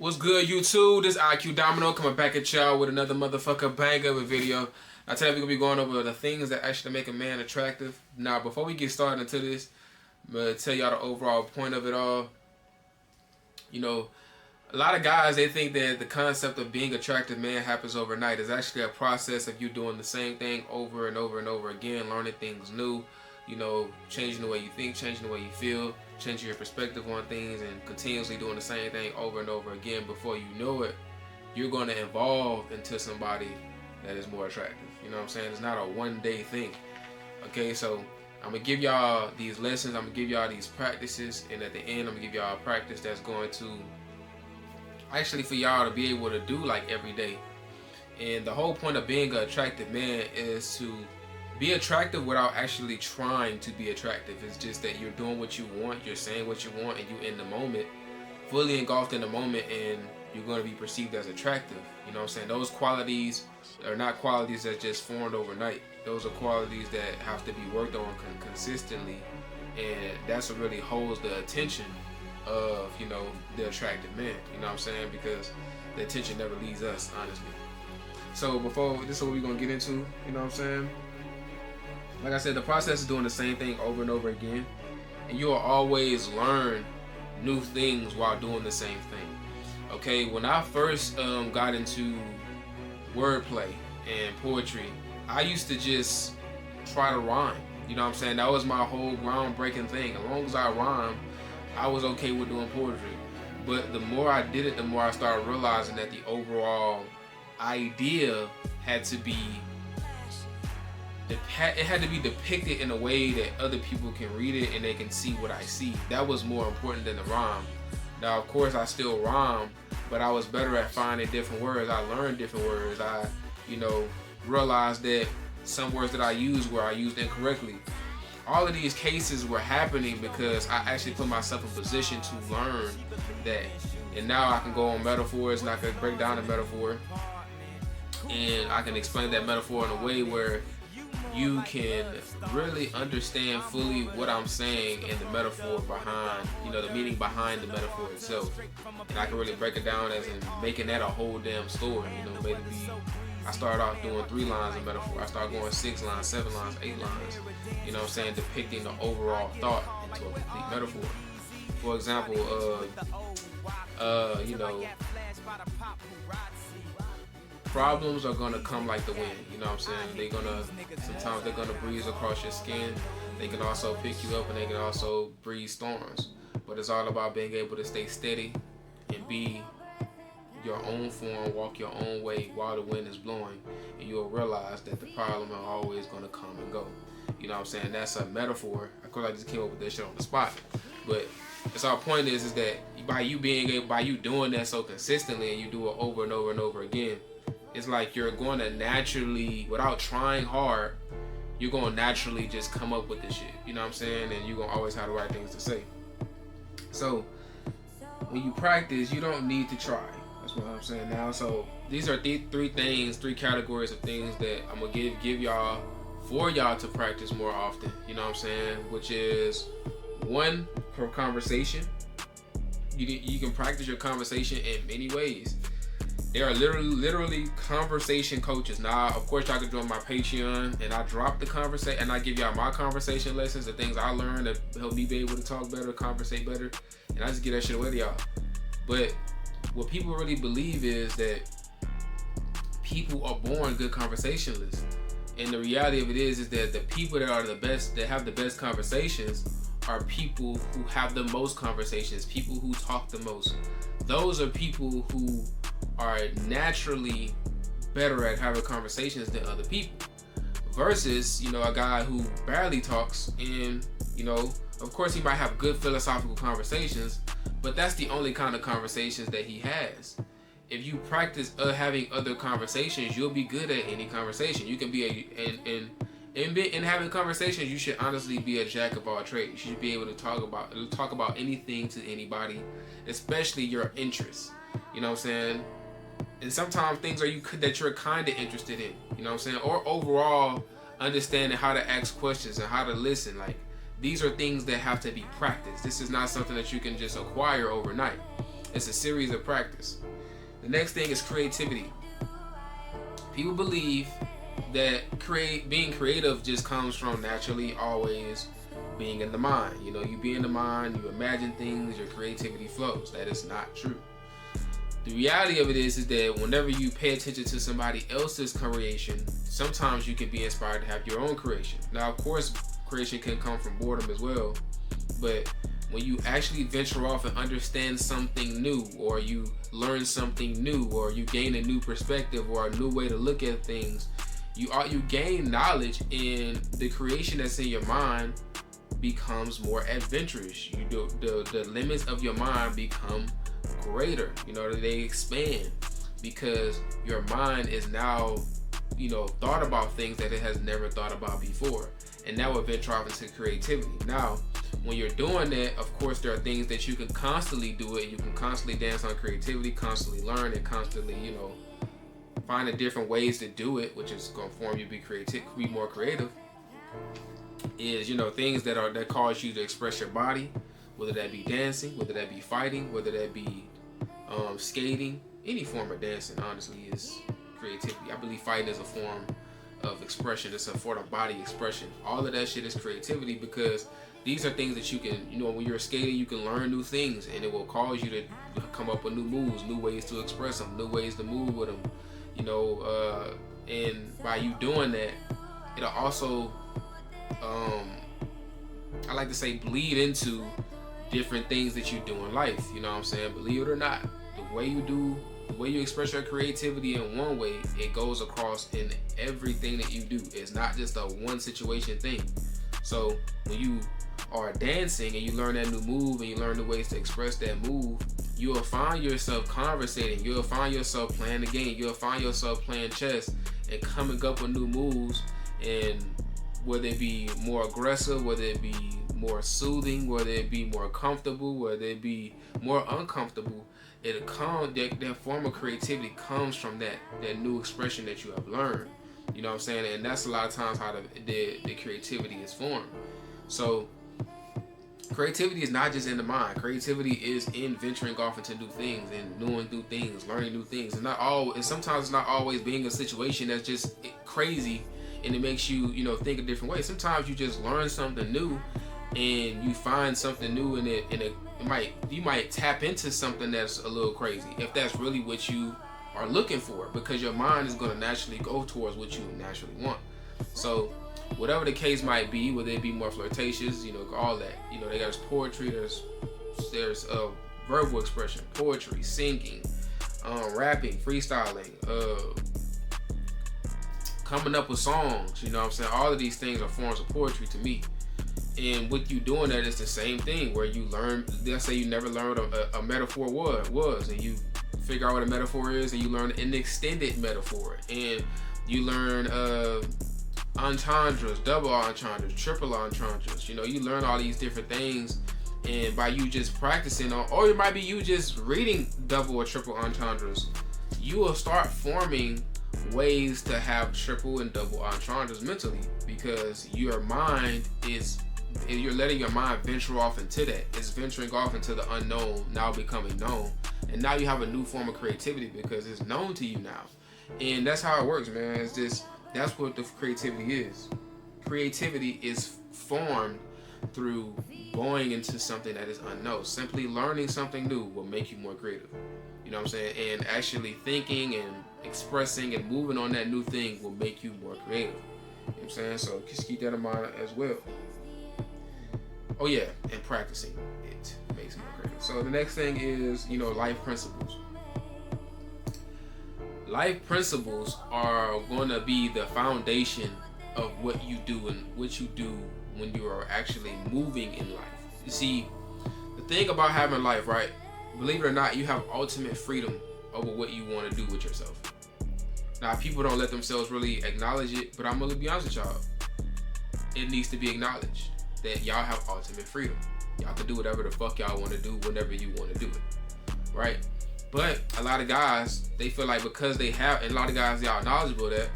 What's good, YouTube? This IQ Domino coming back at y'all with another motherfucker banger of a video. I tell you, we're gonna be going over the things that actually make a man attractive. Now, before we get started into this, I'm gonna tell y'all the overall point of it all. You know, a lot of guys, they think that the concept of being attractive man happens overnight. It's actually a process of you doing the same thing over and over and over again, learning things new, you know, changing the way you think, changing the way you feel, changing your perspective on things, and continuously doing the same thing over and over again. Before you know it, you're going to evolve into somebody that is more attractive. You know what I'm saying? It's not a one-day thing. Okay, so I'm going to give y'all these lessons, I'm going to give y'all these practices, and at the end, I'm going to give y'all a practice that's going to actually for y'all to be able to do like every day. And the whole point of being an attractive man is to be attractive without actually trying to be attractive. It's just that you're doing what you want, you're saying what you want, and you're in the moment, fully engulfed in the moment, and you're going to be perceived as attractive. You know what I'm saying? Those qualities are not qualities that just formed overnight. Those are qualities that have to be worked on consistently, and that's what really holds the attention of, you know, the attractive man. You know what I'm saying? Because the attention never leaves us, honestly. So before, this is what we're going to get into, you know what I'm saying? Like I said, the process is doing the same thing over and over again, and you'll always learn new things while doing the same thing. Okay, when I first got into wordplay and poetry, I used to just try to rhyme. You know what I'm saying? That was my whole groundbreaking thing. As long as I rhyme, I was okay with doing poetry. But the more I did it, the more I started realizing that the overall idea had to be depicted in a way that other people can read it and they can see what I see. That was more important than the rhyme. Now, of course, I still rhyme, but I was better at finding different words. I learned different words. I, you know, realized that some words that I used incorrectly. All of these cases were happening because I actually put myself in position to learn that. And now I can go on metaphors and I can break down a metaphor, and I can explain that metaphor in a way where you can really understand fully what I'm saying and the metaphor behind, you know, the meaning behind the metaphor itself. And I can really break it down as in making that a whole damn story. You know, maybe I started off doing 3 lines of metaphor. I started going 6 lines, 7 lines, 8 lines. You know what I'm saying? Depicting the overall thought into a complete metaphor. For example, you know, problems are gonna come like the wind. You know what I'm saying? Sometimes they're gonna breeze across your skin. They can also pick you up, and they can also breeze storms. But it's all about being able to stay steady and be your own form, walk your own way while the wind is blowing, and you'll realize that the problem are always gonna come and go. You know what I'm saying? That's a metaphor. Of course, I just came up with that shit on the spot. But that's our point is that by you doing that so consistently, and you do it over and over and over again, it's like you're going to naturally, without trying hard, you're going to naturally just come up with this shit. You know what I'm saying? And you're going to always have the right things to say. So when you practice, you don't need to try. That's what I'm saying now. So these are three categories of things that I'm going to give y'all for y'all to practice more often. You know what I'm saying? Which is 1 per conversation. You can practice your conversation in many ways. There are literally conversation coaches. Now, of course, y'all can join my Patreon, and I drop the conversation, and I give y'all my conversation lessons, the things I learned that help me be able to talk better, conversate better, and I just give that shit away to y'all. But what people really believe is that people are born good conversationalists, and the reality of it is that the people that are the best, that have the best conversations, are people who have the most conversations, people who talk the most. Those are people who are naturally better at having conversations than other people, versus, you know, a guy who barely talks, and, you know, of course he might have good philosophical conversations, but that's the only kind of conversations that he has. If you practice having other conversations, you'll be good at any conversation. You can be in having conversations, you should honestly be a jack of all trades. You should be able to talk about anything to anybody, especially your interests. You know what I'm saying? And sometimes things that you're kind of interested in. You know what I'm saying? Or overall understanding how to ask questions and how to listen. Like, these are things that have to be practiced. This is not something that you can just acquire overnight. It's a series of practice. The next thing is creativity. People believe that being creative just comes from naturally always being in the mind. You know, you be in the mind, you imagine things, your creativity flows. That is not true. The reality of it is that whenever you pay attention to somebody else's creation, sometimes you can be inspired to have your own creation. Now, of course, creation can come from boredom as well, but when you actually venture off and understand something new, or you learn something new, or you gain a new perspective or a new way to look at things, you gain knowledge, and the creation that's in your mind becomes more adventurous. The limits of your mind become greater. You know, they expand because your mind is now, you know, thought about things that it has never thought about before, and that will venture off into creativity. Now, when you're doing that, of course, there are things that you can constantly do it. You can constantly dance on creativity, constantly learn, and constantly, you know, find different ways to do it, which is going to form you be more creative. Is, you know, things that cause you to express your body, whether that be dancing, whether that be fighting, whether that be skating. Any form of dancing, honestly, is creativity. I believe fighting is a form of expression. It's a form of body expression. All of that shit is creativity, because these are things that you can, you know, when you're skating, you can learn new things, and it will cause you to come up with new moves, new ways to express them, new ways to move with them, you know, and by you doing that, it'll also, I like to say, bleed into different things that you do in life. You know what I'm saying? Believe it or not, the way you express your creativity in one way, it goes across in everything that you do. It's not just a one situation thing. So when you are dancing and you learn that new move and you learn the ways to express that move, you will find yourself conversating. You'll find yourself playing the game. You'll find yourself playing chess and coming up with new moves, and whether it be more aggressive, whether it be more soothing, whether it be more comfortable, whether it be more uncomfortable, that form of creativity comes from that new expression that you have learned. You know what I'm saying? And that's a lot of times how the creativity is formed. So creativity is not just in the mind. Creativity is in venturing off into new things and doing new things, learning new things. And sometimes it's not always being a situation that's just crazy and it makes you, you know, think a different way. Sometimes you just learn something new and you find something new in it, and you might tap into something that's a little crazy if that's really what you are looking for, because your mind is going to naturally go towards what you naturally want. So whatever the case might be, whether it be more flirtatious, you know, all that, you know, there's poetry, there's verbal expression, poetry, singing, rapping, freestyling, coming up with songs, you know what I'm saying? All of these things are forms of poetry to me. And with you doing that, it's the same thing where you learn, let's say you never learned what a metaphor was, and you figure out what a metaphor is, and you learn an extended metaphor, and you learn entendres, double entendres, triple entendres. You know, you learn all these different things, and by you just practicing, or it might be you just reading double or triple entendres, you will start forming ways to have triple and double entendres mentally, because your mind you're letting your mind venture off into that. It's venturing off into the unknown, now becoming known. And now you have a new form of creativity because it's known to you now. And that's how it works, man. It's just, that's what the creativity is. Creativity is formed through going into something that is unknown. Simply learning something new will make you more creative. You know what I'm saying? And actually thinking and expressing and moving on that new thing will make you more creative. You know what I'm saying? So just keep that in mind as well. Oh yeah, and practicing it makes me more creative. So the next thing is, you know, life principles. Life principles are going to be the foundation of what you do and what you do when you are actually moving in life. You see, the thing about having life, right? Believe it or not, you have ultimate freedom over what you want to do with yourself. Now, people don't let themselves really acknowledge it, but I'm going to be honest with y'all. It needs to be acknowledged that y'all have ultimate freedom. Y'all can do whatever the fuck y'all want to do whenever you want to do it, right? But a lot of guys, they feel like because they have, and a lot of guys, y'all knowledgeable of that,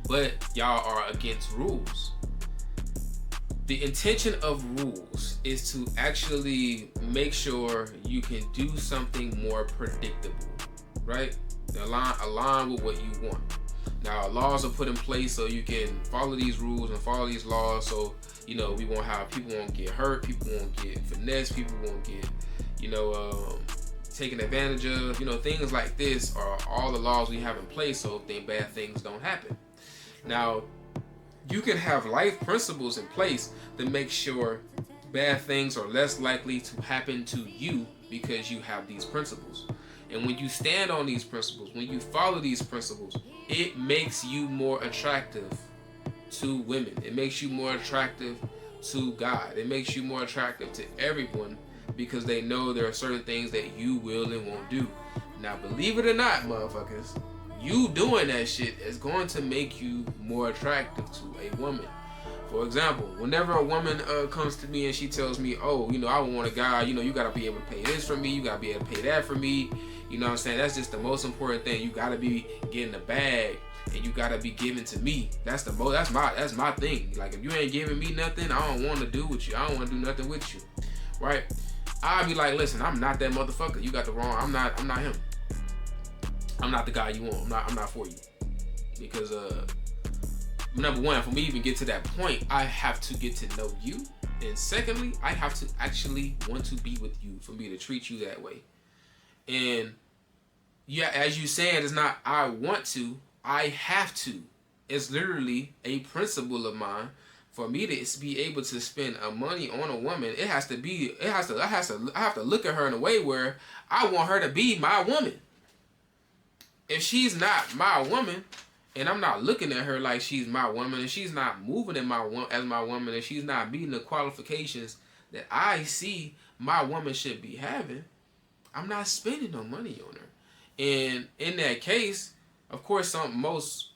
but y'all are against rules. The intention of rules is to actually make sure you can do something more predictable, right? Align with what you want. Now, laws are put in place so you can follow these rules and follow these laws, so we won't have people won't get hurt, people won't get finessed, people won't get taken advantage of. Things like this are all the laws we have in place so bad things don't happen. Now, you can have life principles in place to make sure bad things are less likely to happen to you because you have these principles. And when you stand on these principles, when you follow these principles, it makes you more attractive to women. It makes you more attractive to God. It makes you more attractive to everyone because they know there are certain things that you will and won't do. Now, believe it or not, motherfuckers, you doing that shit is going to make you more attractive to a woman. For example, whenever a woman comes to me and she tells me, oh, I want a guy, you got to be able to pay this for me, you got to be able to pay that for me, you know what I'm saying? That's just the most important thing. You got to be getting the bag and you got to be giving to me. That's my thing. Like, if you ain't giving me nothing, I don't want to do with you. I don't want to do nothing with you. Right? I'll be like, listen, I'm not that motherfucker. You got the wrong, I'm not him. I'm not the guy you want. I'm not for you. Because number one, for me to even get to that point, I have to get to know you. And secondly, I have to actually want to be with you for me to treat you that way. And yeah, as you saying, it's not I want to, I have to. It's literally a principle of mine. For me to be able to spend money on a woman, I have to look at her in a way where I want her to be my woman. If she's not my woman, and I'm not looking at her like she's my woman, and she's not moving as my woman, and she's not meeting the qualifications that I see my woman should be having, I'm not spending no money on her. And in that case, of course,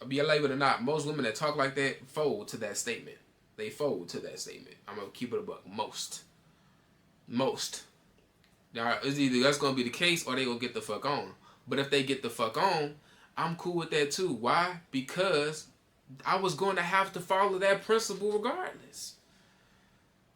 believe it or not, most women that talk like that fold to that statement. They fold to that statement. I'm gonna keep it a buck. Most. Now, it's either that's gonna be the case or they gonna get the fuck on. But if they get the fuck on, I'm cool with that too. Why? Because I was going to have to follow that principle regardless.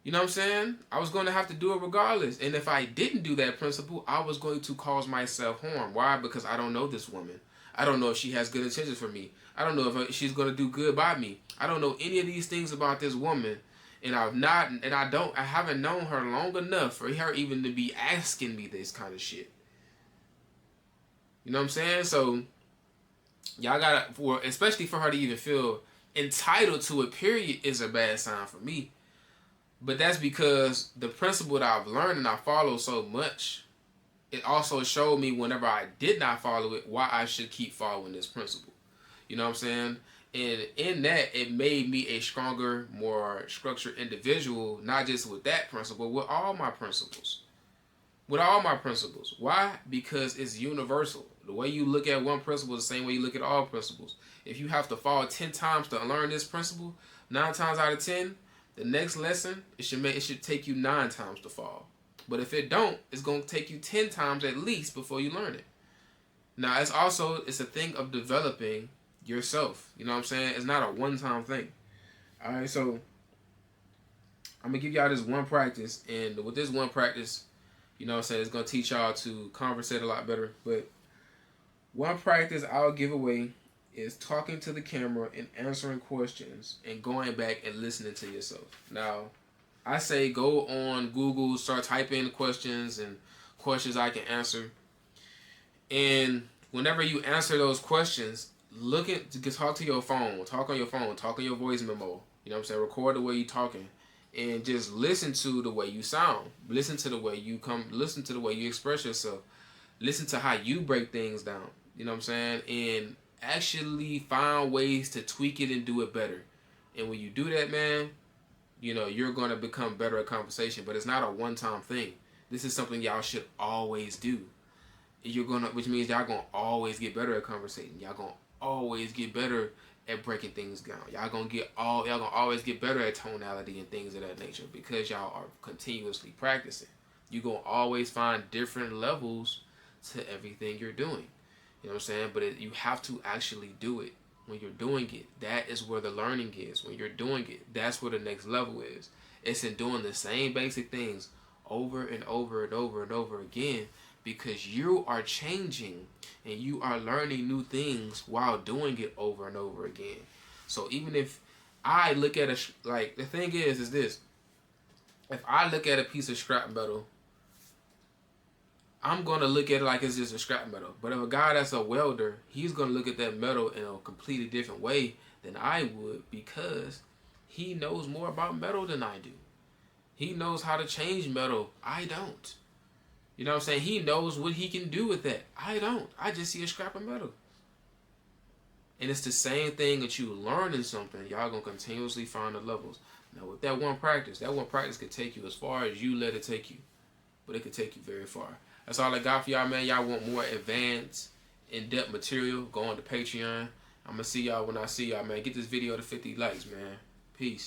You know what I'm saying? I was going to have to do it regardless. And if I didn't do that principle, I was going to cause myself harm. Why? Because I don't know this woman. I don't know if she has good intentions for me. I don't know if she's going to do good by me. I don't know any of these things about this woman. And I haven't known her long enough for her even to be asking me this kind of shit. You know what I'm saying? So, y'all gotta, especially for her to even feel entitled to it, period, is a bad sign for me. But that's because the principle that I've learned and I follow so much, it also showed me whenever I did not follow it, why I should keep following this principle. You know what I'm saying? And in that, it made me a stronger, more structured individual, not just with that principle, with all my principles. Why? Because it's universal. The way you look at one principle is the same way you look at all principles. If you have to fall 10 times to learn this principle, 9 times out of 10, the next lesson, it should take you 9 times to fall. But if it don't, it's going to take you 10 times at least before you learn it. Now, it's a thing of developing yourself. You know what I'm saying? It's not a one-time thing. All right, so I'm going to give y'all this one practice. And with this one practice, you know what I'm saying, it's going to teach y'all to conversate a lot better. But one practice I'll give away is talking to the camera and answering questions and going back and listening to yourself. Now, I say go on Google, start typing questions and questions I can answer. And whenever you answer those questions, talk to your phone, talk on your phone, talk on your voice memo. You know what I'm saying? Record the way you're talking. And just listen to the way you sound. Listen to the way you listen to the way you express yourself. Listen to how you break things down. You know what I'm saying? And actually find ways to tweak it and do it better. And when you do that, man, you're going to become better at conversation. But it's not a one-time thing. This is something y'all should always do. Which means y'all going to always get better at conversating. Y'all going to always get better at breaking things down. Y'all gonna always get better at tonality and things of that nature because y'all are continuously practicing. You're gonna always find different levels to everything you're doing. You know what I'm saying? But you have to actually do it. When you're doing it, that is where the learning is. When you're doing it, that's where the next level is. It's in doing the same basic things over and over and over and over again, because you are changing and you are learning new things while doing it over and over again. So even if I look at like, the thing is this: if I look at a piece of scrap metal, I'm gonna look at it like it's just a scrap metal. But if a guy that's a welder, he's gonna look at that metal in a completely different way than I would, because he knows more about metal than I do. He knows how to change metal. I don't. You know what I'm saying? He knows what he can do with that. I don't. I just see a scrap of metal. And it's the same thing that you learning something. Y'all gonna continuously find the levels. Now with that one practice could take you as far as you let it take you. But it could take you very far. That's all I got for y'all, man. Y'all want more advanced, in-depth material, go on to Patreon. I'm gonna see y'all when I see y'all, man. Get this video to 50 likes, man. Peace.